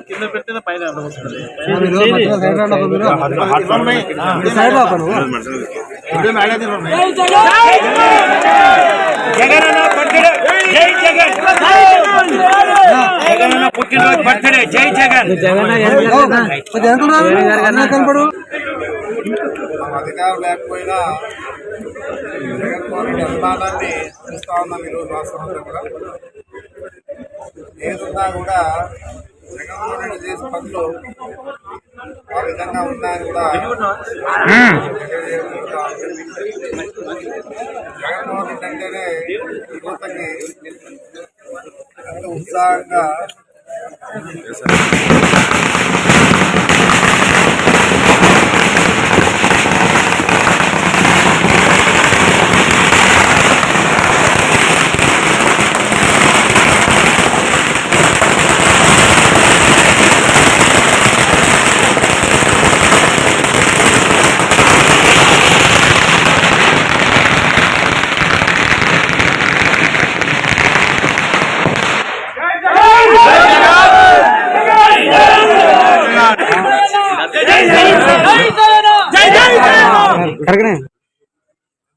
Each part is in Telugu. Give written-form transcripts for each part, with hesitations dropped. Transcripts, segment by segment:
కింద పెట్టిన పైన పుట్టినరోజు బర్త్డే. జై జగన్. అధికారం లేకపోయినా జగన్మోహన్ రెడ్డి అభిమానాన్ని చూస్తా ఉన్నాం ఈరోజు రాష్ట్రంలో కూడా. ఏదున్నా కూడా జగన్మోహన్ రెడ్డి చేసే పనులు ఆ విధంగా ఉన్నాయని కూడా జగన్మోహన్ రెడ్డి అంటేనే యువతకి ఎంతో ఉత్సాహంగా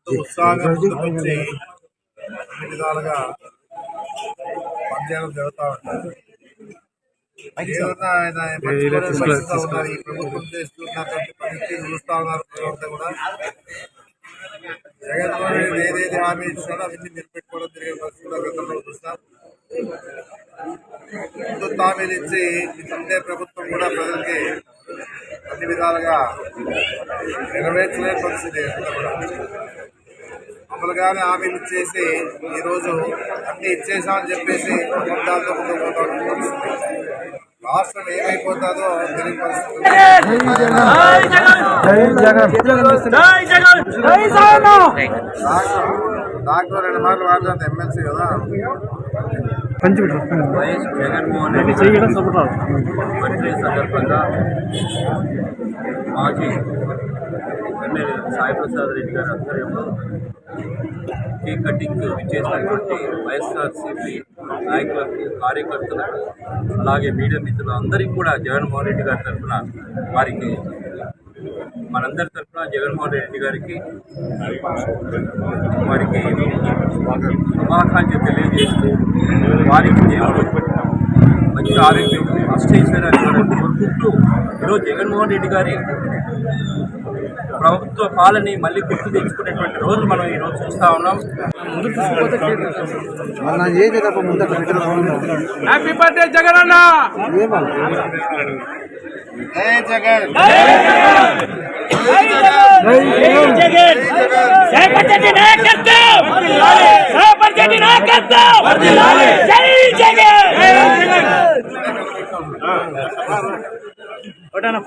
ఉత్సాహంగా ముందుకొచ్చి అన్ని విధాలుగా పనిచేయడం జరుగుతూ ఉంటారు. ఏదన్నా ఆయన పరిస్థితిలో ఉన్నారు. ఈ ప్రభుత్వం చేస్తున్నటువంటి పనికి చూస్తా ఉన్నారు. ప్రజలంతా కూడా జగన్మోహన్ రెడ్డి ఏదైతే హామీ ఇచ్చారో అవన్నీ నిలబెట్టుకోవడం జరిగే పరిస్థితి కూడా గతంలో చూస్తాం. ముందు హామీలు ఇచ్చి ఉండే ప్రభుత్వం కూడా ప్రజలకి అన్ని విధాలుగా నెరవేర్చలేని పరిస్థితి అమలుగానే హామీలు ఇచ్చేసి ఈరోజు అన్ని ఇచ్చేసామని చెప్పేసి అబద్ధాలతో ముందుకు పోతా పరిస్థితి. రాష్ట్రం ఏమైపోతుందో తెలియని పరిస్థితి. డాక్టర్ 2 మార్లు మాట్లాడితే ఎమ్మెల్సీ కదా. వైఎస్ జగన్మోహన్ రెడ్డి బర్త్డే సందర్భంగా మాజీ ఎమ్మెల్యే సాయి ప్రసాద్ రెడ్డి గారి ఆధ్వర్యంలో కేక్ కటింగ్ ఇచ్చేసినటువంటి వైఎస్ఆర్సీపీ నాయకులకు, కార్యకర్తలకు, అలాగే మీడియా మిత్రులు అందరికీ కూడా జగన్మోహన్ రెడ్డి గారి తరఫున వారికి మనందరి తరఫున జగన్మోహన్ రెడ్డి గారికి వారికి శుభాకాంక్షలు తెలియజేస్తూ వారికి దేవుడు మంచి ఆరోగ్యం అష్టైశ్వర్యాన్ని కోరుకుంటూ ఈరోజు జగన్మోహన్ రెడ్డి గారి ప్రభుత్వ పాలనని మళ్ళీ గుర్తు తెచ్చుకునేటువంటి రోజు మనం ఈరోజు చూస్తా ఉన్నాం. హ్యాపీ బర్త్డే జగన్ అన్న. జై జగన్.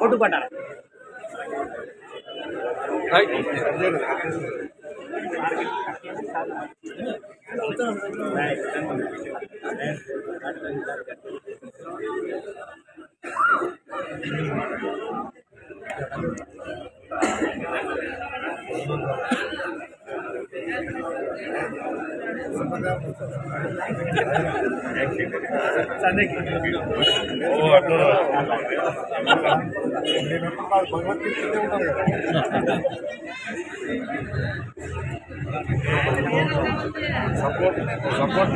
ఫోటో పట్టాలి. సపోర్ట్